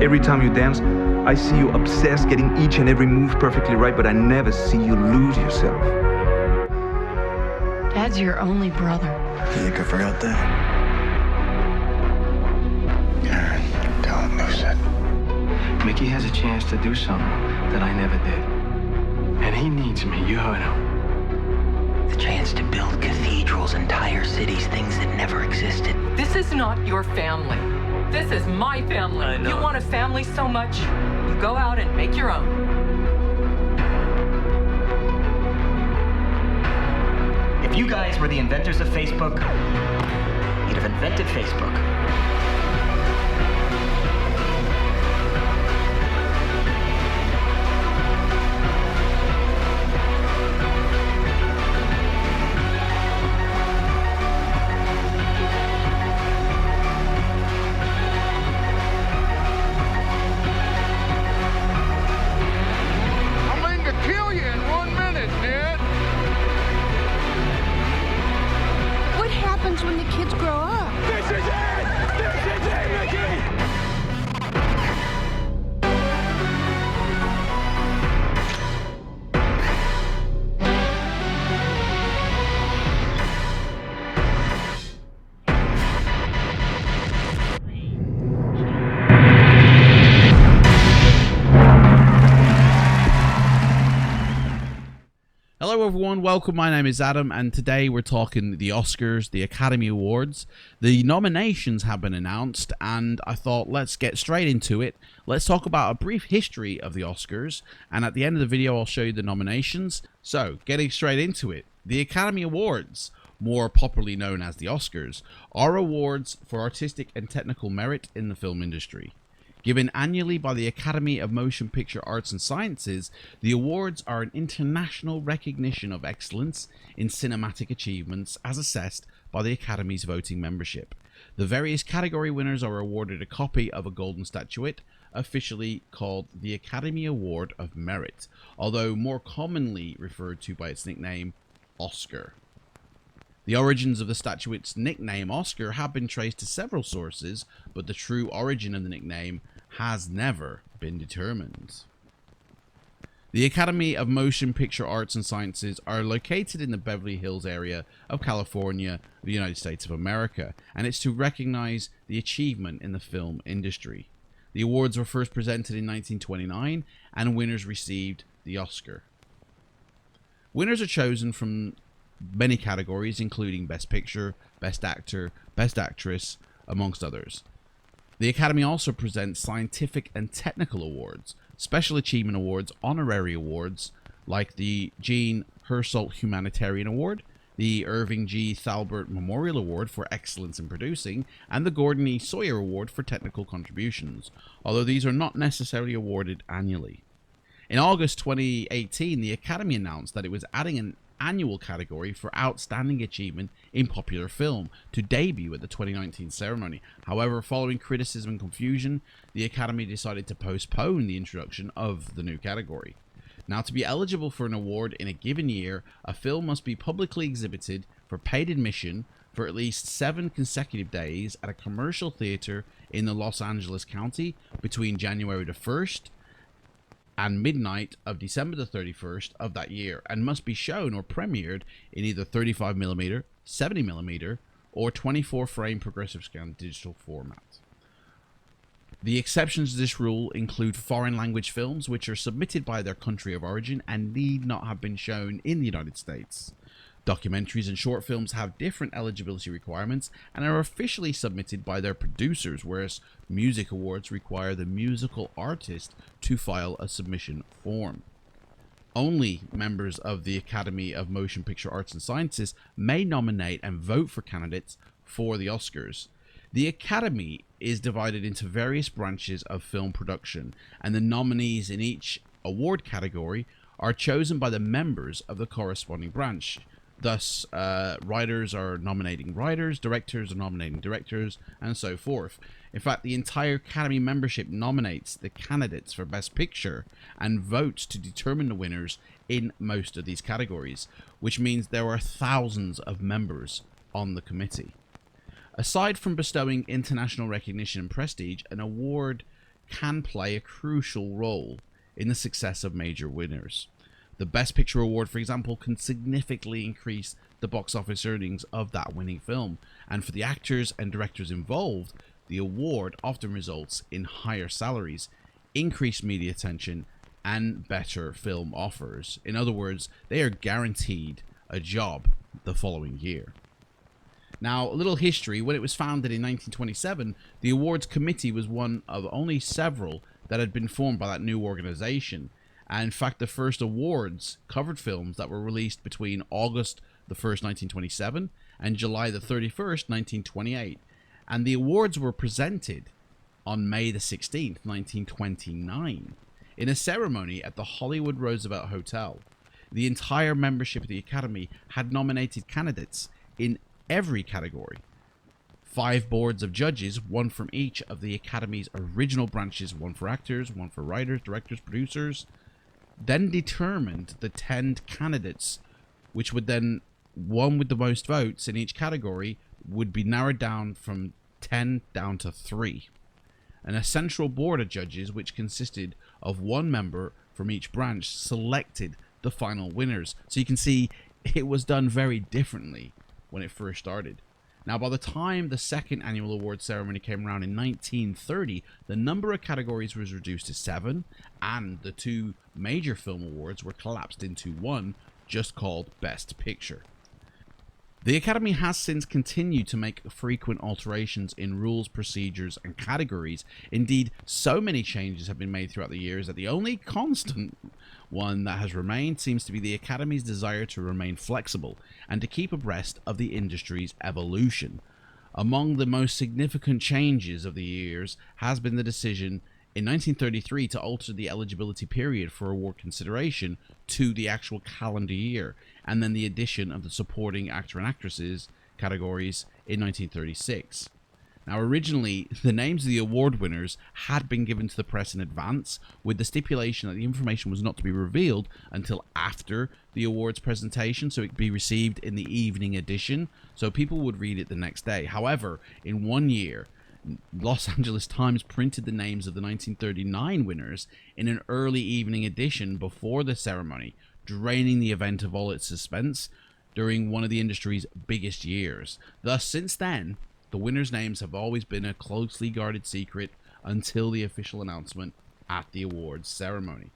Every time you dance, I see you obsessed, getting each and every move perfectly right, but I never see you lose yourself. Dad's your only brother. You think I forgot that? Karen, don't lose it. Mickey has a chance to do something that I never did. And he needs me, you heard him. The chance to build cathedrals, entire cities, things that never existed. This is not your family. This is my family. I know. You want a family so much, you go out and make your own. If you guys were the inventors of Facebook, you'd have invented Facebook. When the kids grow up. This is it! This is it, Mickey! Hello everyone, welcome. My name is Adam and today we're talking the Oscars, the Academy Awards. The nominations have been announced and I thought let's get straight into it. Let's talk about a brief history of the Oscars and at the end of the video I'll show you the nominations. So, getting straight into it. The Academy Awards, more popularly known as the Oscars, are awards for artistic and technical merit in the film industry. Given annually by the Academy of Motion Picture Arts and Sciences, the awards are an international recognition of excellence in cinematic achievements as assessed by the Academy's voting membership. The various category winners are awarded a copy of a golden statuette, officially called the Academy Award of Merit, although more commonly referred to by its nickname, Oscar. The origins of the statuette's nickname Oscar have been traced to several sources, but the true origin of the nickname has never been determined. The Academy of Motion Picture Arts and Sciences are located in the Beverly Hills area of California, the United States of America, and it's to recognize the achievement in the film industry. The awards were first presented in 1929, and winners received the Oscar. Winners are chosen from many categories, including Best Picture, Best Actor, Best Actress, amongst others. The Academy also presents scientific and technical awards, special achievement awards, honorary awards, like the Jean Hersholt Humanitarian Award, the Irving G. Thalbert Memorial Award for Excellence in Producing, and the Gordon E. Sawyer Award for Technical Contributions, although these are not necessarily awarded annually. In August 2018, the Academy announced that it was adding an annual category for outstanding achievement in popular film to debut at the 2019 ceremony. However, following criticism and confusion, the Academy decided to postpone the introduction of the new category. Now, to be eligible for an award in a given year, a film must be publicly exhibited for paid admission for at least 7 consecutive days at a commercial theater in the Los Angeles County between January the 1st and midnight of December the 31st of that year, and must be shown or premiered in either 35mm, 70mm, or 24-frame progressive scan digital format. The exceptions to this rule include foreign language films which are submitted by their country of origin and need not have been shown in the United States. Documentaries and short films have different eligibility requirements and are officially submitted by their producers, whereas music awards require the musical artist to file a submission form. Only members of the Academy of Motion Picture Arts and Sciences may nominate and vote for candidates for the Oscars. The Academy is divided into various branches of film production, and the nominees in each award category are chosen by the members of the corresponding branch. Thus, writers are nominating writers, directors are nominating directors, and so forth. In fact, the entire Academy membership nominates the candidates for Best Picture and votes to determine the winners in most of these categories, which means there are thousands of members on the committee. Aside from bestowing international recognition and prestige, an award can play a crucial role in the success of major winners. The Best Picture award, for example, can significantly increase the box office earnings of that winning film, and for the actors and directors involved, the award often results in higher salaries, increased media attention, and better film offers. In other words, they are guaranteed a job the following year. Now, a little history. When it was founded in 1927, the awards committee was one of only several that had been formed by that new organization. And in fact, the first awards covered films that were released between August the 1st, 1927 and July the 31st, 1928. And the awards were presented on May the 16th, 1929, in a ceremony at the Hollywood Roosevelt Hotel. The entire membership of the Academy had nominated candidates in every category. 5 boards of judges, one from each of the Academy's original branches, one for actors, one for writers, directors, producers, then determined the 10 candidates, which would then, one with the most votes in each category, would be narrowed down from 10 down to 3. And a central board of judges, which consisted of one member from each branch, selected the final winners. So you can see it was done very differently when it first started. Now, by the time the second annual award ceremony came around in 1930, the number of categories was reduced to 7, and the 2 major film awards were collapsed into one, just called Best Picture. The Academy has since continued to make frequent alterations in rules, procedures, and categories. Indeed, so many changes have been made throughout the years that the only constant one that has remained seems to be the Academy's desire to remain flexible and to keep abreast of the industry's evolution. Among the most significant changes of the years has been the decision in 1933 to alter the eligibility period for award consideration to the actual calendar year, and then the addition of the supporting actor and actresses categories in 1936. Now, originally, the names of the award winners had been given to the press in advance, with the stipulation that the information was not to be revealed until after the awards presentation, so it could be received in the evening edition, so people would read it the next day. However, in one year, Los Angeles Times printed the names of the 1939 winners in an early evening edition before the ceremony, draining the event of all its suspense during one of the industry's biggest years. Thus, since then, the winners' names have always been a closely guarded secret until the official announcement at the awards ceremony.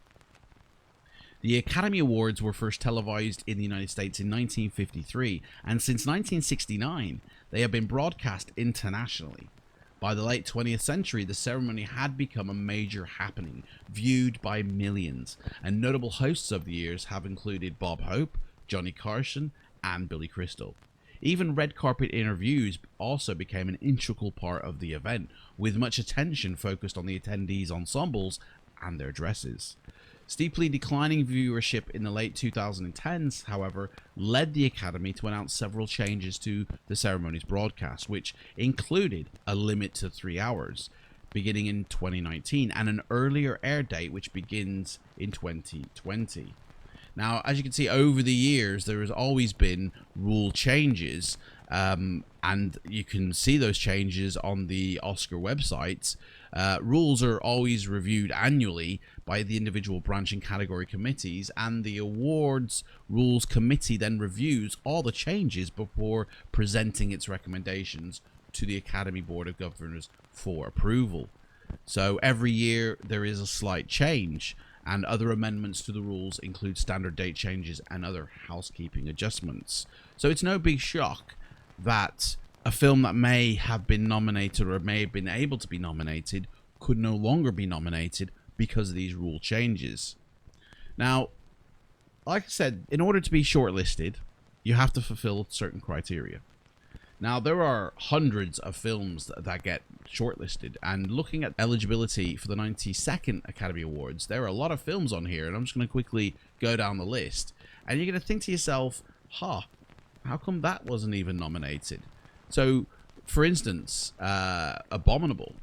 The Academy Awards were first televised in the United States in 1953, and since 1969, they have been broadcast internationally. By the late 20th century, the ceremony had become a major happening, viewed by millions, and notable hosts of the years have included Bob Hope, Johnny Carson, and Billy Crystal. Even red carpet interviews also became an integral part of the event, with much attention focused on the attendees' ensembles and their dresses. Steeply declining viewership in the late 2010s, however, led the Academy to announce several changes to the ceremony's broadcast, which included a limit to 3 hours, beginning in 2019, and an earlier air date which begins in 2020. Now, as you can see, over the years, there has always been rule changes, and you can see those changes on the Oscar websites. Rules are always reviewed annually by the individual branch and category committees, and the awards rules committee then reviews all the changes before presenting its recommendations to the Academy Board of Governors for approval. So every year there is a slight change, and other amendments to the rules include standard date changes and other housekeeping adjustments. So it's no big shock that a film that may have been nominated or may have been able to be nominated could no longer be nominated because of these rule changes. Now, like I said, in order to be shortlisted, you have to fulfill certain criteria. Now, there are hundreds of films that get shortlisted, and looking at eligibility for the 92nd Academy Awards, there are a lot of films on here, and I'm just going to quickly go down the list. And you're going to think to yourself, how come that wasn't even nominated? So, for instance, Abominable,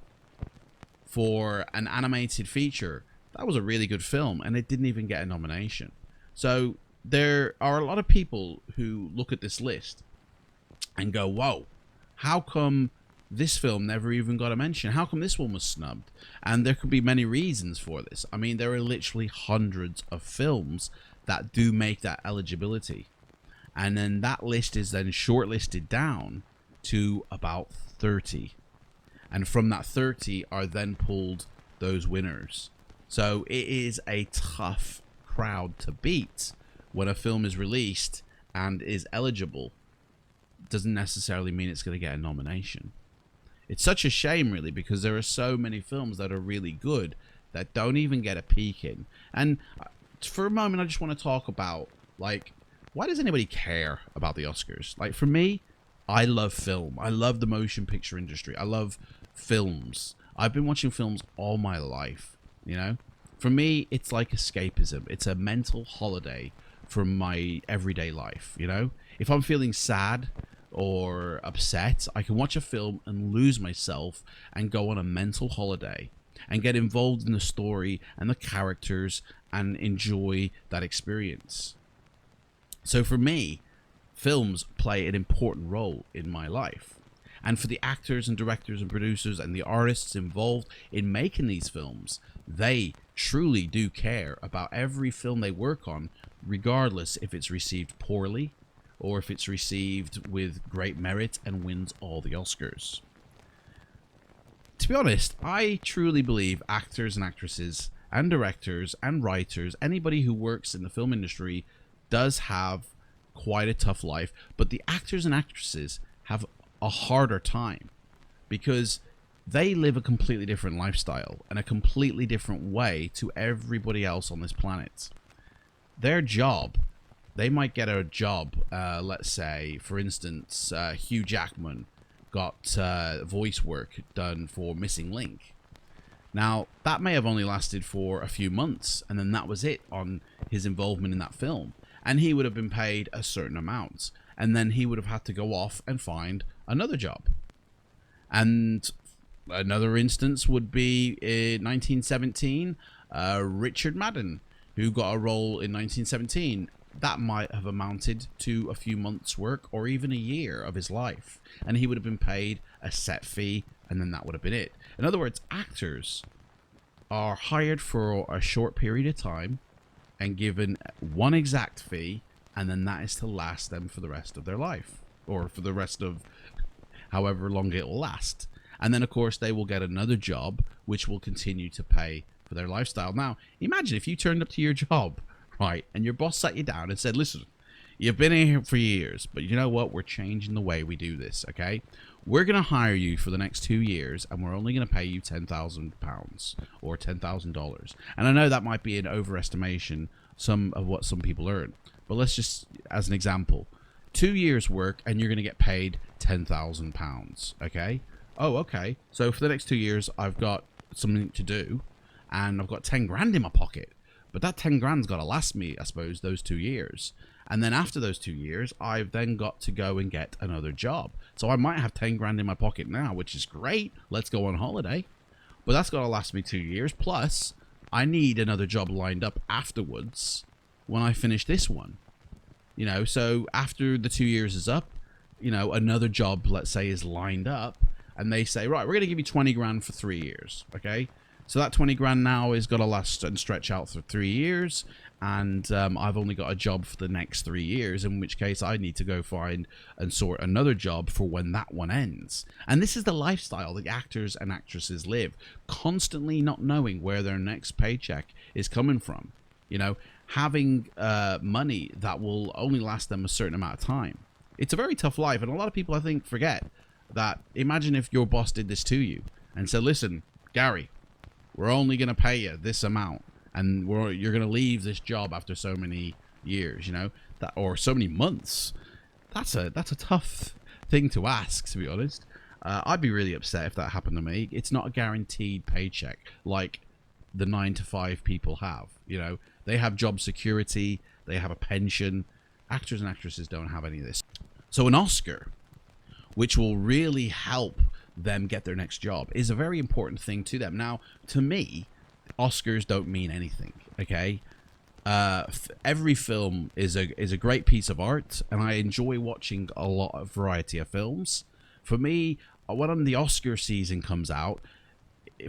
for an animated feature, that was a really good film, and it didn't even get a nomination. So, there are a lot of people who look at this list and go, whoa, how come this film never even got a mention? How come this one was snubbed? And there could be many reasons for this. I mean, there are literally hundreds of films that do make that eligibility. And then that list is then shortlisted down to about 30. And from that 30 are then pulled those winners. So it is a tough crowd to beat when a film is released and is eligible. Doesn't necessarily mean it's going to get a nomination. It's such a shame, really, because there are so many films that are really good that don't even get a peek in. And for a moment, I just want to talk about, like, why does anybody care about the Oscars? Like, for me, I love film. I love the motion picture industry. I love films. I've been watching films all my life, you know? For me, it's like escapism. It's a mental holiday from my everyday life, you know? If I'm feeling sad or upset, I can watch a film and lose myself and go on a mental holiday and get involved in the story and the characters and enjoy that experience. So for me, films play an important role in my life. And for the actors and directors and producers and the artists involved in making these films, they truly do care about every film they work on, regardless if it's received poorly or if it's received with great merit and wins all the Oscars. To be honest, I truly believe actors and actresses and directors and writers, anybody who works in the film industry, does have quite a tough life, but the actors and actresses have a harder time because they live a completely different lifestyle and a completely different way to everybody else on this planet. Their job, they might get a job, let's say, for instance, Hugh Jackman got voice work done for Missing Link. Now, that may have only lasted for a few months, and then that was it on his involvement in that film. And he would have been paid a certain amount, and then he would have had to go off and find another job. And another instance would be in 1917, Richard Madden, who got a role in 1917. That might have amounted to a few months' work or even a year of his life, and he would have been paid a set fee, and then that would have been it. In other words, actors are hired for a short period of time and given one exact fee, and then that is to last them for the rest of their life, or for the rest of however long it will last. And then, of course, they will get another job, which will continue to pay for their lifestyle. Now, imagine if you turned up to your job, right, and your boss sat you down and said, listen, you've been in here for years, but you know what? We're changing the way we do this, okay? We're going to hire you for the next 2 years, and we're only going to pay you £10,000 or $10,000. And I know that might be an overestimation of what some people earn, but let's just, as an example, 2 years work, and you're going to get paid £10,000, okay? Oh, okay. So for the next 2 years, I've got something to do, and I've got 10 grand in my pocket. But that 10 grand's got to last me, I suppose, those 2 years. And then after those 2 years, I've then got to go and get another job. So I might have 10 grand in my pocket now, which is great. Let's go on holiday. But that's got to last me 2 years. Plus, I need another job lined up afterwards when I finish this one. You know, so after the 2 years is up, you know, another job, let's say, is lined up. And they say, right, we're going to give you 20 grand for 3 years, okay? So that 20 grand now is going to last and stretch out for 3 years. And I've only got a job for the next 3 years, in which case I need to go find and sort another job for when that one ends. And this is the lifestyle that actors and actresses live, constantly not knowing where their next paycheck is coming from. You know, having money that will only last them a certain amount of time. It's a very tough life, and a lot of people, I think, forget that. Imagine if your boss did this to you and said, listen, Gary, we're only going to pay you this amount, and you're going to leave this job after so many years, you know, that, or so many months. That's a tough thing to ask, to be honest. I'd be really upset if that happened to me. It's not a guaranteed paycheck like the 9-to-5 people have. You know, they have job security, they have a pension. Actors and actresses don't have any of this. So an Oscar, which will really help them get their next job, is a very important thing to them. Now, to me, Oscars don't mean anything, okay? Every film is a great piece of art, and I enjoy watching a lot of variety of films. For me, when the Oscar season comes out,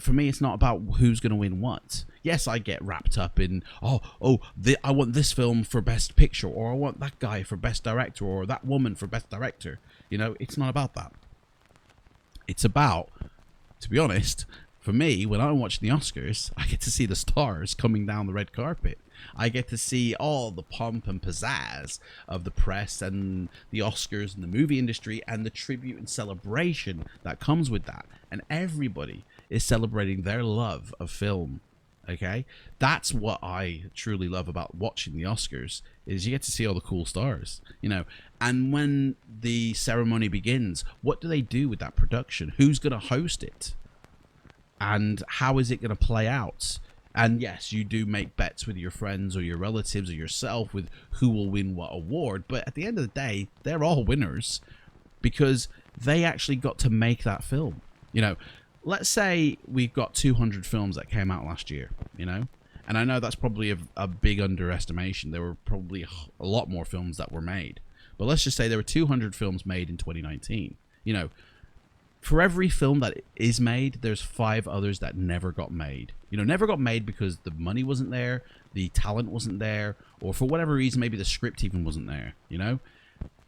for me, it's not about who's going to win what. Yes, I get wrapped up in, I want this film for Best Picture, or I want that guy for Best Director, or that woman for Best Director. You know, it's not about that. It's about, to be honest, for me, when I'm watching the Oscars, I get to see the stars coming down the red carpet. I get to see all the pomp and pizzazz of the press and the Oscars and the movie industry and the tribute and celebration that comes with that. And everybody is celebrating their love of film. Okay? That's what I truly love about watching the Oscars, is you get to see all the cool stars, you know. And when the ceremony begins, what do they do with that production? Who's going to host it? And how is it going to play out? And yes, you do make bets with your friends or your relatives or yourself with who will win what award. But at the end of the day, they're all winners because they actually got to make that film. You know, let's say we've got 200 films that came out last year, you know. And I know that's probably a big underestimation. There were probably a lot more films that were made. But let's just say there were 200 films made in 2019. You know, for every film that is made, there's 5 others that never got made. You know, never got made because the money wasn't there, the talent wasn't there, or for whatever reason, maybe the script even wasn't there, you know?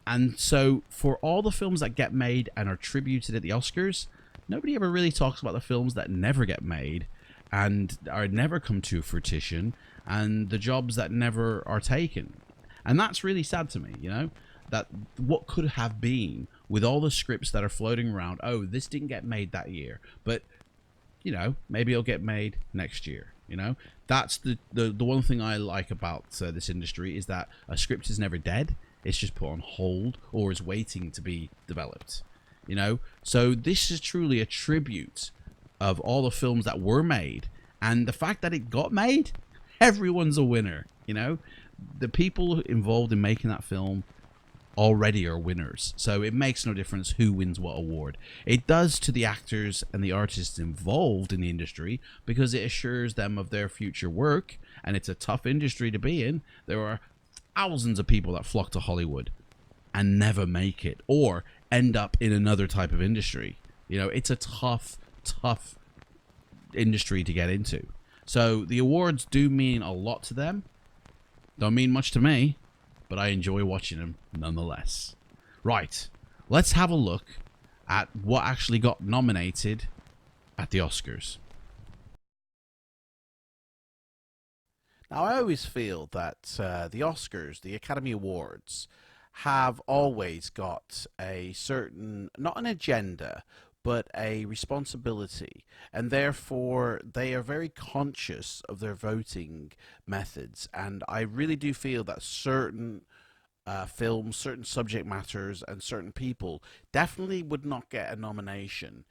And so for all the films that get made and are tributed at the Oscars, nobody ever really talks about the films that never get made and are never come to fruition and the jobs that never are taken. And that's really sad to me, you know? That what could have been with all the scripts that are floating around, oh, this didn't get made that year, but, you know, maybe it'll get made next year, you know? That's the one thing I like about this industry is that a script is never dead. It's just put on hold or is waiting to be developed, you know? So this is truly a tribute of all the films that were made, and the fact that it got made, everyone's a winner, you know? The people involved in making that film already are winners, so it makes no difference who wins what award. It does to the actors and the artists involved in the industry because it assures them of their future work, and it's a tough industry to be in. There are thousands of people that flock to Hollywood and never make it or end up in another type of industry. You know, it's a tough industry to get into. So the awards do mean a lot to them. Don't mean much to me, but I enjoy watching them nonetheless. Right, let's have a look at what actually got nominated at the Oscars. Now, I always feel that the Oscars, the Academy Awards, have always got a certain, not an agenda, but a responsibility, and therefore they are very conscious of their voting methods. And I really do feel that certain films, certain subject matters, and certain people definitely would not get a nomination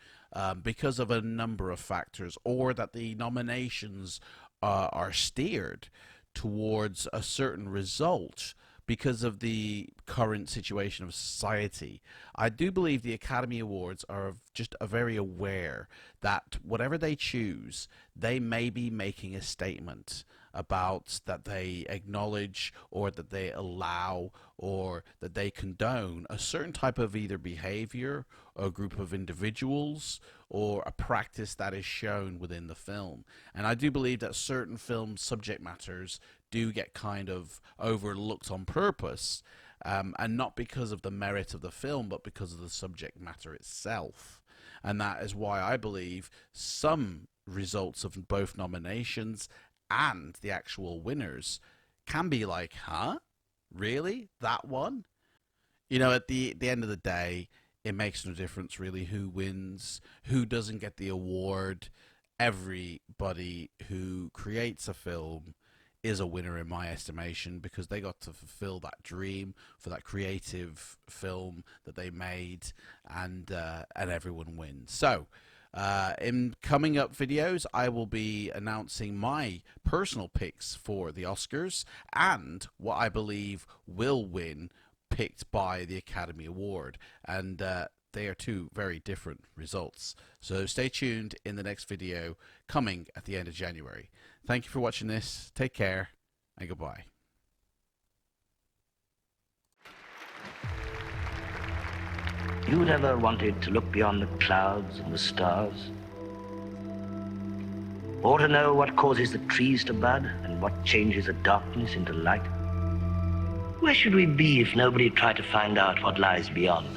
because of a number of factors, or that the nominations are steered towards a certain result because of the current situation of society. I do believe the Academy Awards are just very aware that whatever they choose, they may be making a statement about that they acknowledge or that they allow or that they condone a certain type of either behavior or a group of individuals or a practice that is shown within the film. And I do believe that certain film subject matters do get kind of overlooked on purpose, and not because of the merit of the film, but because of the subject matter itself. And that is why I believe some results of both nominations and the actual winners can be like, huh? Really? That one? You know, at the end of the day, it makes no difference really who wins, who doesn't get the award. Everybody who creates a film is a winner in my estimation, because they got to fulfill that dream for that creative film that they made, and everyone wins. So in coming up videos, I will be announcing my personal picks for the Oscars and what I believe will win, picked by the Academy Award, and they are two very different results. So stay tuned in the next video coming at the end of January. Thank you for watching this. Take care and goodbye. You'd ever wanted to look beyond the clouds and the stars? Or to know what causes the trees to bud and what changes the darkness into light? Where should we be if nobody tried to find out what lies beyond?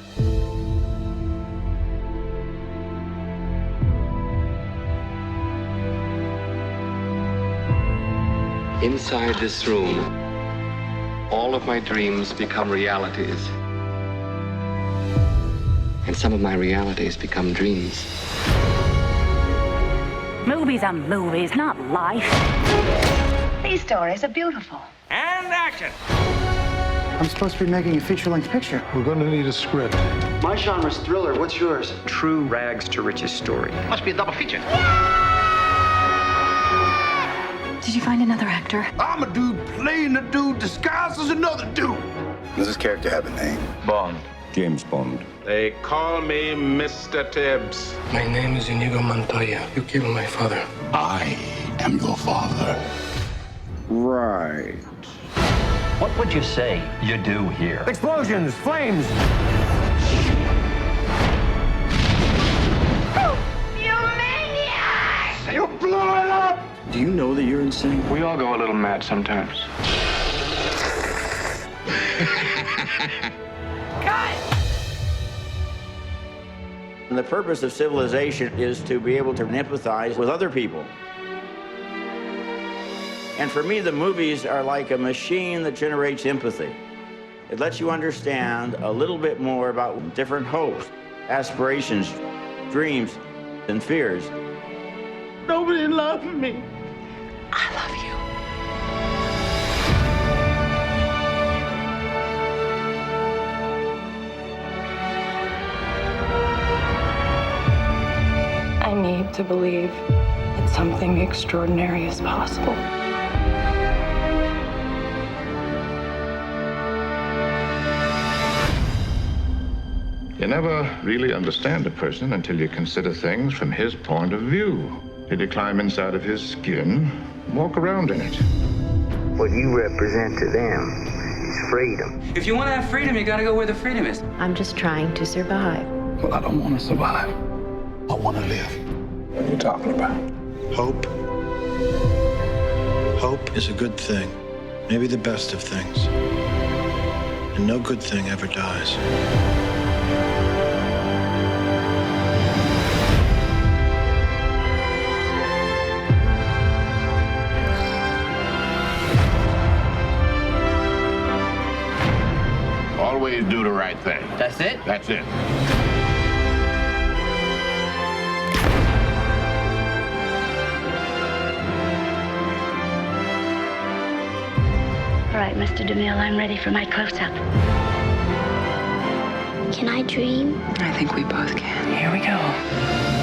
Inside this room, all of my dreams become realities. And some of my realities become dreams. Movies are movies, not life. These stories are beautiful. And action! I'm supposed to be making a feature-length picture. We're going to need a script. My genre's thriller. What's yours? True rags to riches story. Must be a double feature. Did you find another actor? I'm a dude playing a dude disguised as another dude. Does this character have a name? Bond. James Bond. They call me Mr. Tibbs. My name is Inigo Montoya. You killed my father. I am your father. Right. What would you say you do here? Explosions, flames. You maniac! You blew it up! Do you know that you're insane? We all go a little mad sometimes. And the purpose of civilization is to be able to empathize with other people. And for me, the movies are like a machine that generates empathy. It lets you understand a little bit more about different hopes, aspirations, dreams, and fears. Nobody loved me. I love you. I need to believe that something extraordinary is possible. You never really understand a person until you consider things from his point of view. Did you climb inside of his skin, walk around in it? What you represent to them is freedom. If you want to have freedom, you gotta go where the freedom is. I'm just trying to survive. Well, I don't want to survive. I want to live. What are you talking about? Hope. Hope is a good thing. Maybe the best of things. And no good thing ever dies. Always do the right thing. That's it? That's it. All right, Mr. DeMille, I'm ready for my close-up. Can I dream? I think we both can. Here we go.